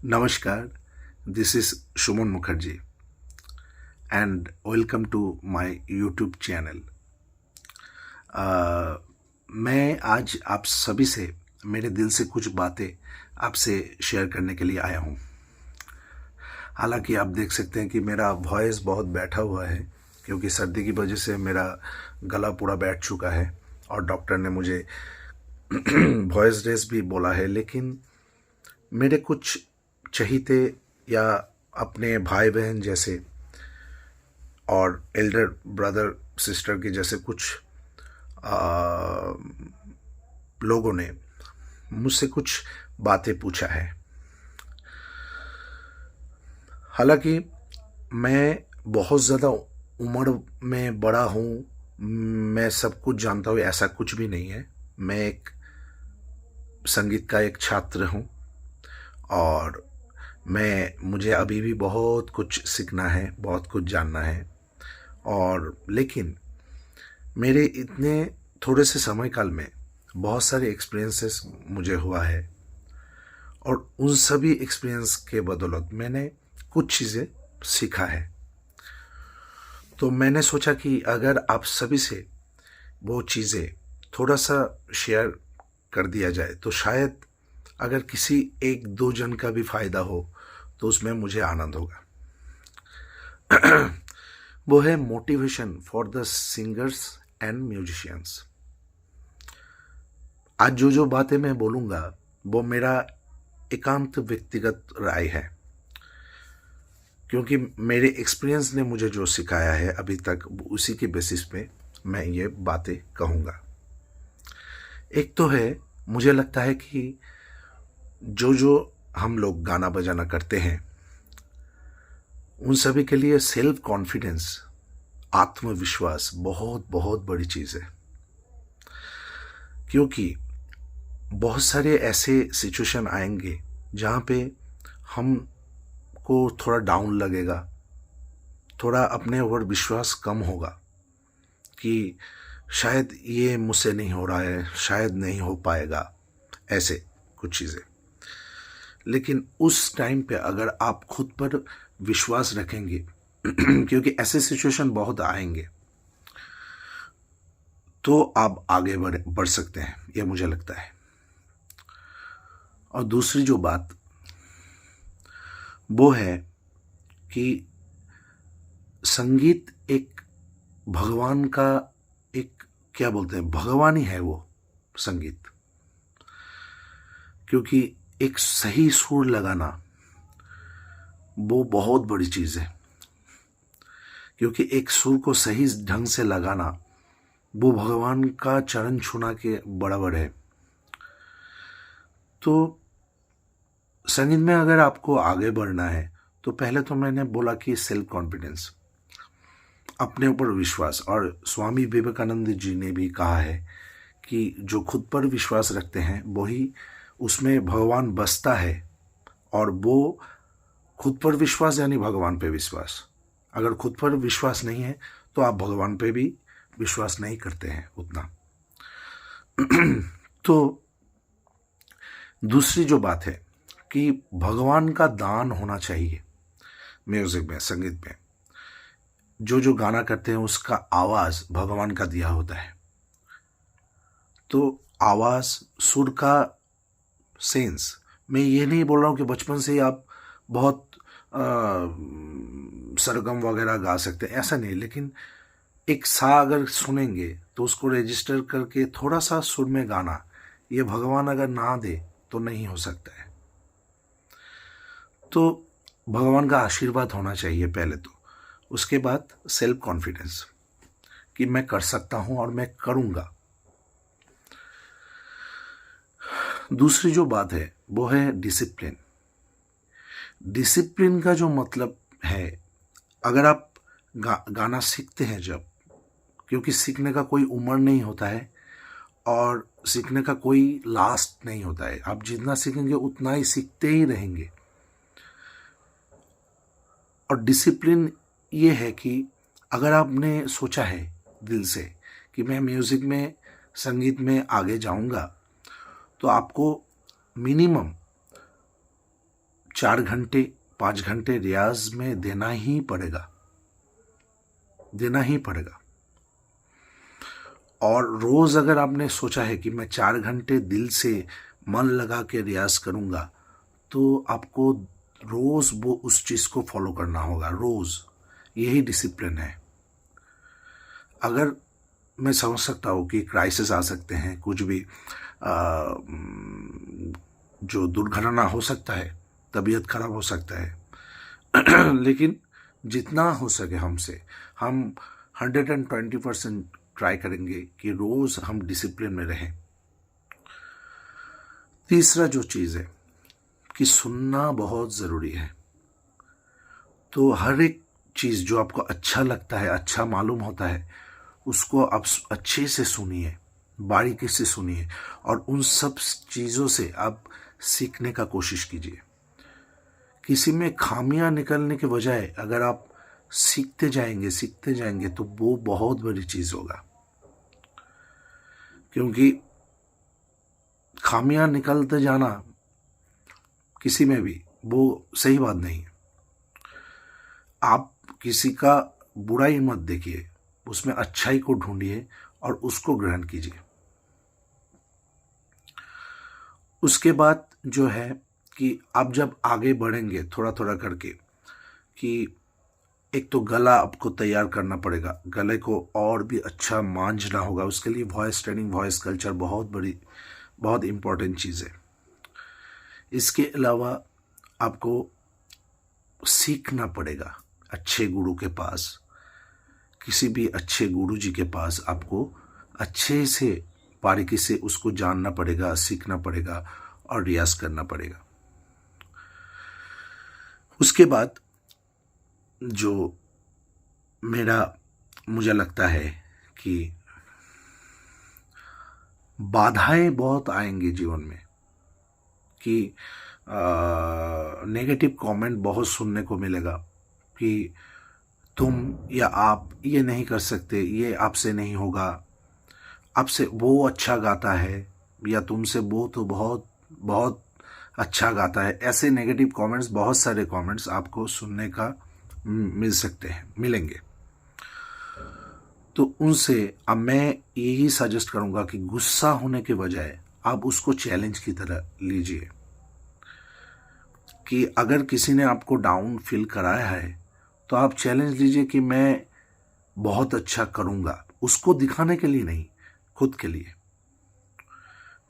Namaskar, this is Shumon Mukherjee and welcome to my YouTube channel. मैं आज आप सभी से मेरे दिल से कुछ बातें आपसे शेयर करने के लिए आया हूँ। हालांकि आप देख सकते हैं कि मेरा वॉइस बहुत बैठा हुआ है क्योंकि सर्दी की वजह से मेरा गला पूरा बैठ चुका है और डॉक्टर ने मुझे वॉइस रेस्ट भी बोला है, लेकिन मेरे कुछ चहीते या अपने भाई बहन जैसे और एल्डर ब्रदर सिस्टर के जैसे कुछ लोगों ने मुझसे कुछ बातें पूछा है। हालांकि मैं बहुत ज़्यादा उम्र में बड़ा हूँ, मैं सब कुछ जानता हूँ, ऐसा कुछ भी नहीं है। मैं एक संगीत का एक छात्र हूँ और मुझे अभी भी बहुत कुछ सीखना है, बहुत कुछ जानना है। और लेकिन मेरे इतने थोड़े से समय काल में बहुत सारे एक्सपीरियंसेस मुझे हुआ है और उन सभी एक्सपीरियंस के बदौलत मैंने कुछ चीज़ें सीखा है। तो मैंने सोचा कि अगर आप सभी से वो चीज़ें थोड़ा सा शेयर कर दिया जाए तो शायद अगर किसी एक दो जन का भी फायदा हो तो उसमें मुझे आनंद होगा। वो है motivation for the singers and musicians. आज जो बातें मैं बोलूँगा वो मेरा एकांत व्यक्तिगत राय है, क्योंकि मेरे एक्सपीरियंस ने मुझे जो सिखाया है अभी तक उसी के बेसिस पे मैं ये बातें कहूँगा। एक तो है, मुझे लगता है कि जो हम लोग गाना बजाना करते हैं उन सभी के लिए सेल्फ कॉन्फिडेंस, आत्मविश्वास बहुत बहुत बड़ी चीज़ है। क्योंकि बहुत सारे ऐसे सिचुएशन आएंगे जहाँ पे हमको थोड़ा डाउन लगेगा, थोड़ा अपने ऊपर विश्वास कम होगा कि शायद ये मुझसे नहीं हो रहा है, शायद नहीं हो पाएगा, ऐसे कुछ चीज़ें। लेकिन उस टाइम पे अगर आप खुद पर विश्वास रखेंगे क्योंकि ऐसे सिचुएशन बहुत आएंगे, तो आप आगे बढ़ सकते हैं, ये मुझे लगता है। और दूसरी जो बात वो है कि संगीत एक भगवान का एक, क्या बोलते हैं, भगवान ही है वो संगीत। क्योंकि एक सही सुर लगाना वो बहुत बड़ी चीज़ है, क्योंकि एक सुर को सही ढंग से लगाना वो भगवान का चरण छूना के बराबर है। तो संगीत में अगर आपको आगे बढ़ना है तो पहले तो मैंने बोला कि सेल्फ कॉन्फिडेंस, अपने ऊपर विश्वास। और स्वामी विवेकानंद जी ने भी कहा है कि जो खुद पर विश्वास रखते हैं वही, उसमें भगवान बसता है। और वो खुद पर विश्वास यानी भगवान पे विश्वास। अगर खुद पर विश्वास नहीं है तो आप भगवान पे भी विश्वास नहीं करते हैं उतना। तो दूसरी जो बात है कि भगवान का दान होना चाहिए म्यूजिक में, संगीत में। जो गाना करते हैं उसका आवाज़ भगवान का दिया होता है। तो आवाज़, सुर का सेंस, मैं ये नहीं बोल रहा हूँ कि बचपन से ही आप बहुत सरगम वगैरह गा सकते हैं, ऐसा नहीं। लेकिन एक सा अगर सुनेंगे तो उसको रजिस्टर करके थोड़ा सा सुर में गाना, ये भगवान अगर ना दे तो नहीं हो सकता है। तो भगवान का आशीर्वाद होना चाहिए पहले तो, उसके बाद सेल्फ कॉन्फिडेंस कि मैं कर सकता हूं और मैं करूंगा। दूसरी जो बात है वो है डिसिप्लिन। डिसिप्लिन का जो मतलब है, अगर आप गाना सीखते हैं जब, क्योंकि सीखने का कोई उम्र नहीं होता है और सीखने का कोई लास्ट नहीं होता है, आप जितना सीखेंगे उतना ही सीखते ही रहेंगे। और डिसिप्लिन ये है कि अगर आपने सोचा है दिल से कि मैं म्यूज़िक में, संगीत में आगे जाऊंगा, तो आपको मिनिमम 4 घंटे 5 घंटे रियाज में देना ही पड़ेगा, देना ही पड़ेगा। और रोज़ अगर आपने सोचा है कि मैं 4 घंटे दिल से मन लगा के रियाज करूँगा, तो आपको रोज़ वो उस चीज़ को फॉलो करना होगा। रोज़ यही डिसिप्लिन है। अगर मैं समझ सकता हूँ कि क्राइसिस आ सकते हैं, कुछ भी जो दुर्घटना हो सकता है, तबीयत खराब हो सकता है लेकिन जितना हो सके हमसे, हम 120% ट्राई करेंगे कि रोज़ हम डिसिप्लिन में रहें। तीसरा जो चीज़ है कि सुनना बहुत ज़रूरी है। तो हर एक चीज़ जो आपको अच्छा लगता है, अच्छा मालूम होता है, उसको आप अच्छे से सुनिए, बारीकी से सुनिए, और उन सब चीज़ों से आप सीखने का कोशिश कीजिए। किसी में खामियां निकलने के बजाय अगर आप सीखते जाएंगे तो वो बहुत बड़ी चीज़ होगा। क्योंकि खामियां निकलते जाना किसी में भी वो सही बात नहीं है। आप किसी का बुराई मत देखिए, उसमें अच्छाई को ढूंढिए और उसको ग्रहण कीजिए। उसके बाद जो है कि आप जब आगे बढ़ेंगे थोड़ा थोड़ा करके, कि एक तो गला आपको तैयार करना पड़ेगा, गले को और भी अच्छा मांझना होगा। उसके लिए वॉइस ट्रेनिंग, वॉइस कल्चर बहुत इम्पोर्टेंट चीज़ है। इसके अलावा आपको सीखना पड़ेगा अच्छे गुरु के पास, किसी भी अच्छे गुरु जी के पास आपको अच्छे से बारीकी से उसको जानना पड़ेगा, सीखना पड़ेगा और रियाज करना पड़ेगा। उसके बाद जो मुझे लगता है कि बाधाएं बहुत आएंगी जीवन में, कि नेगेटिव कमेंट बहुत सुनने को मिलेगा कि तुम या आप ये नहीं कर सकते, ये आपसे नहीं होगा, आपसे वो अच्छा गाता है, या तुमसे वो तो बहुत बहुत अच्छा गाता है। ऐसे नेगेटिव कमेंट्स, बहुत सारे कमेंट्स आपको सुनने का मिलेंगे। तो उनसे अब मैं यही सजेस्ट करूंगा कि गुस्सा होने के बजाय आप उसको चैलेंज की तरह लीजिए। कि अगर किसी ने आपको डाउन फील कराया है तो आप चैलेंज लीजिए कि मैं बहुत अच्छा करूंगा, उसको दिखाने के लिए नहीं, खुद के लिए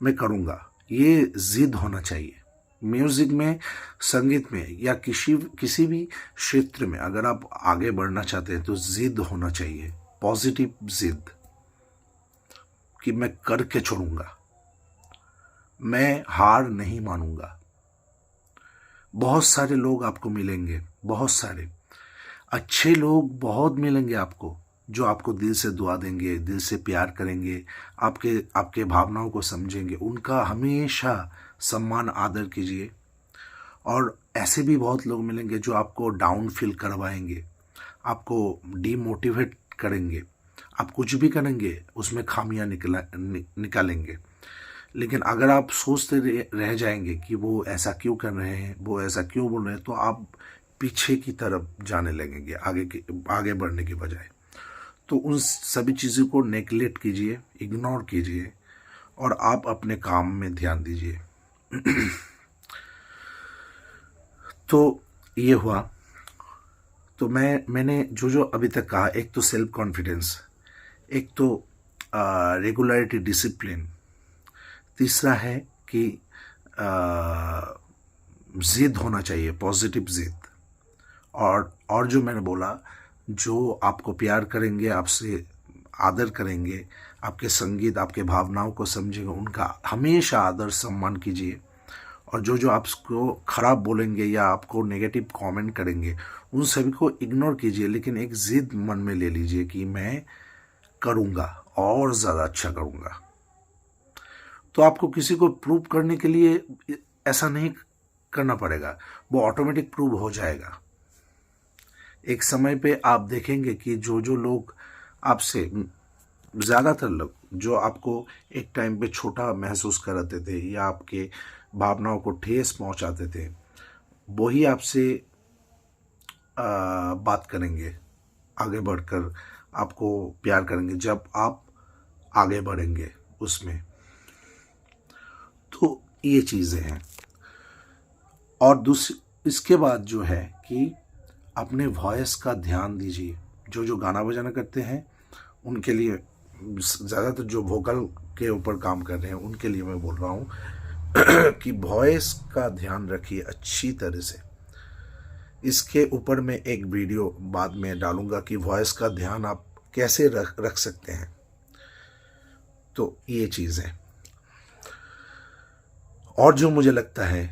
मैं करूंगा। ये जिद होना चाहिए। म्यूजिक में, संगीत में, या किसी भी क्षेत्र में अगर आप आगे बढ़ना चाहते हैं तो जिद होना चाहिए, पॉजिटिव जिद, कि मैं करके छोड़ूंगा, मैं हार नहीं मानूंगा। बहुत सारे लोग आपको मिलेंगे, बहुत सारे अच्छे लोग बहुत मिलेंगे आपको, जो आपको दिल से दुआ देंगे, दिल से प्यार करेंगे, आपके भावनाओं को समझेंगे। उनका हमेशा सम्मान आदर कीजिए। और ऐसे भी बहुत लोग मिलेंगे जो आपको डाउन फील करवाएंगे, आपको डीमोटिवेट करेंगे। आप कुछ भी करेंगे उसमें खामियां निकालेंगे। लेकिन अगर आप सोचते रह जाएंगे कि वो ऐसा क्यों कर रहे हैं, वो ऐसा क्यों बोल रहे हैं, तो आप पीछे की तरफ जाने लगेंगे आगे बढ़ने के बजाय। तो उन सभी चीज़ों को नेग्लेक्ट कीजिए, इग्नोर कीजिए, और आप अपने काम में ध्यान दीजिए। तो ये हुआ। तो मैंने जो अभी तक कहा, एक तो सेल्फ कॉन्फिडेंस, एक तो रेगुलरिटी, डिसिप्लिन, तीसरा है कि जिद होना चाहिए, पॉजिटिव जिद, और जो मैंने बोला, जो आपको प्यार करेंगे, आपसे आदर करेंगे, आपके संगीत, आपके भावनाओं को समझेंगे, उनका हमेशा आदर सम्मान कीजिए। और जो आपको खराब बोलेंगे या आपको नेगेटिव कमेंट करेंगे, उन सभी को इग्नोर कीजिए। लेकिन एक जिद मन में ले लीजिए कि मैं करूँगा, और ज़्यादा अच्छा करूँगा। तो आपको किसी को प्रूव करने के लिए ऐसा नहीं करना पड़ेगा, वो ऑटोमेटिक प्रूव हो जाएगा। एक समय पे आप देखेंगे कि जो लोग आपसे, ज़्यादातर लोग जो आपको एक टाइम पे छोटा महसूस कराते थे या आपके भावनाओं को ठेस पहुंचाते थे, वही आपसे बात करेंगे, आगे बढ़कर आपको प्यार करेंगे जब आप आगे बढ़ेंगे उसमें। तो ये चीज़ें हैं। और इसके बाद जो है कि अपने वॉइस का ध्यान दीजिए। जो गाना बजाना करते हैं उनके लिए, ज़्यादातर जो वोकल के ऊपर काम कर रहे हैं उनके लिए मैं बोल रहा हूँ कि वॉइस का ध्यान रखिए अच्छी तरह से। इसके ऊपर मैं एक वीडियो बाद में डालूंगा कि वॉइस का ध्यान आप कैसे रख सकते हैं। तो ये चीज़ है। और जो मुझे लगता है,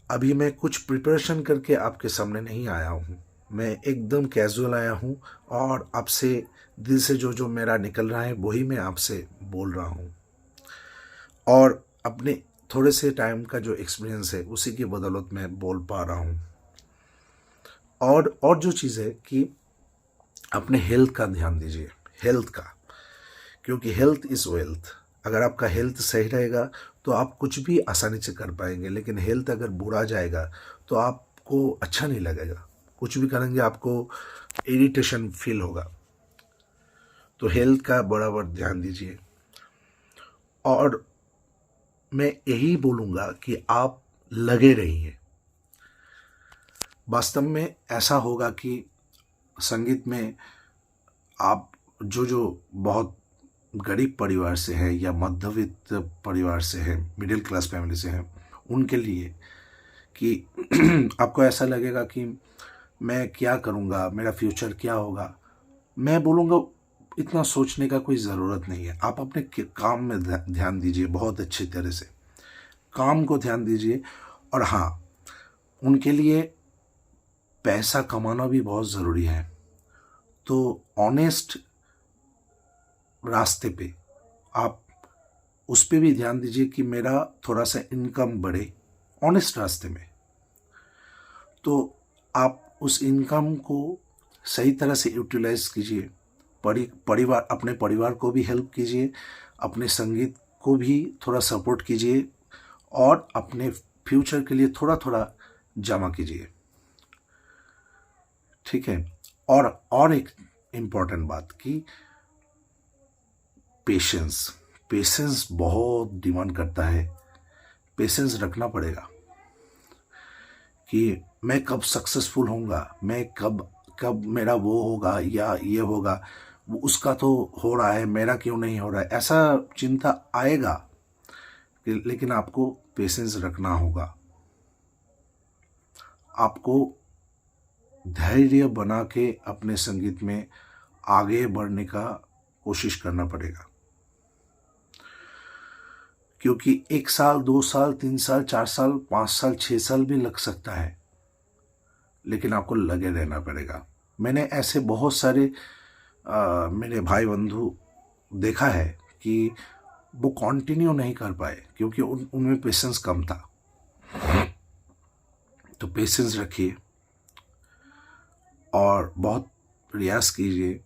अभी मैं कुछ प्रिपरेशन करके आपके सामने नहीं आया हूँ, मैं एकदम कैजुअल आया हूँ और आपसे दिल से जो मेरा निकल रहा है वही मैं आपसे बोल रहा हूँ। और अपने थोड़े से टाइम का जो एक्सपीरियंस है उसी की बदौलत मैं बोल पा रहा हूँ। और जो चीज़ है कि अपने हेल्थ का ध्यान दीजिए, हेल्थ का, क्योंकि हेल्थ इज़ वेल्थ। अगर आपका हेल्थ सही रहेगा तो आप कुछ भी आसानी से कर पाएंगे, लेकिन हेल्थ अगर बुरा जाएगा तो आपको अच्छा नहीं लगेगा, कुछ भी करेंगे आपको इरिटेशन फील होगा। तो हेल्थ का बराबर ध्यान दीजिए। और मैं यही बोलूँगा कि आप लगे रहिए। वास्तव में ऐसा होगा कि संगीत में आप जो बहुत गरीब परिवार से हैं या मध्यवित्त परिवार से हैं, मिडिल क्लास फैमिली से हैं, उनके लिए कि आपको ऐसा लगेगा कि मैं क्या करूँगा, मेरा फ्यूचर क्या होगा। मैं बोलूँगा इतना सोचने का कोई ज़रूरत नहीं है। आप अपने काम में ध्यान दीजिए, बहुत अच्छी तरह से काम को ध्यान दीजिए। और हाँ, उनके लिए पैसा कमाना भी बहुत ज़रूरी है। तो ऑनेस्ट रास्ते पे आप उस पे भी ध्यान दीजिए कि मेरा थोड़ा सा इनकम बढ़े ऑनेस्ट रास्ते में। तो आप उस इनकम को सही तरह से यूटिलाइज कीजिए। परिवार, अपने परिवार को भी हेल्प कीजिए, अपने संगीत को भी थोड़ा सपोर्ट कीजिए और अपने फ्यूचर के लिए थोड़ा थोड़ा जमा कीजिए। ठीक है। और एक इम्पॉर्टेंट बात कि पेशेंस बहुत डिमांड करता है। पेशेंस रखना पड़ेगा कि मैं कब सक्सेसफुल होऊंगा, मैं कब मेरा वो होगा या ये होगा, उसका तो हो रहा है, मेरा क्यों नहीं हो रहा है, ऐसा चिंता आएगा। लेकिन आपको पेशेंस रखना होगा। आपको धैर्य बना के अपने संगीत में आगे बढ़ने का कोशिश करना पड़ेगा। क्योंकि 1 साल, 2 साल, 3 साल, 4 साल, 5 साल, 6 साल भी लग सकता है, लेकिन आपको लगे रहना पड़ेगा। मैंने ऐसे बहुत सारे मेरे भाई बंधु देखा है कि वो कंटिन्यू नहीं कर पाए क्योंकि उनमें पेशेंस कम था। तो पेशेंस रखिए और बहुत प्रयास कीजिए।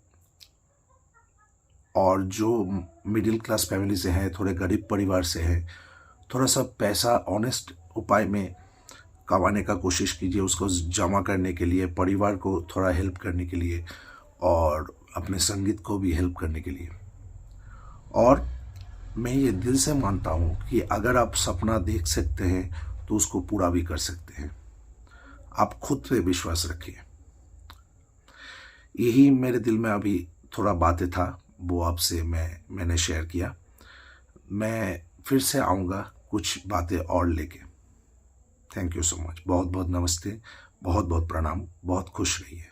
और जो मिडिल क्लास फैमिली से हैं, थोड़े गरीब परिवार से हैं, थोड़ा सा पैसा ऑनेस्ट उपाय में कमाने का कोशिश कीजिए, उसको जमा करने के लिए, परिवार को थोड़ा हेल्प करने के लिए और अपने संगीत को भी हेल्प करने के लिए। और मैं ये दिल से मानता हूँ कि अगर आप सपना देख सकते हैं तो उसको पूरा भी कर सकते हैं। आप खुद पे विश्वास रखिए। यही मेरे दिल में अभी थोड़ा बातें था, वो आपसे मैंने शेयर किया। मैं फिर से आऊँगा कुछ बातें और लेके। Thank you so much. बहुत बहुत नमस्ते, बहुत बहुत प्रणाम, बहुत खुश रहिए।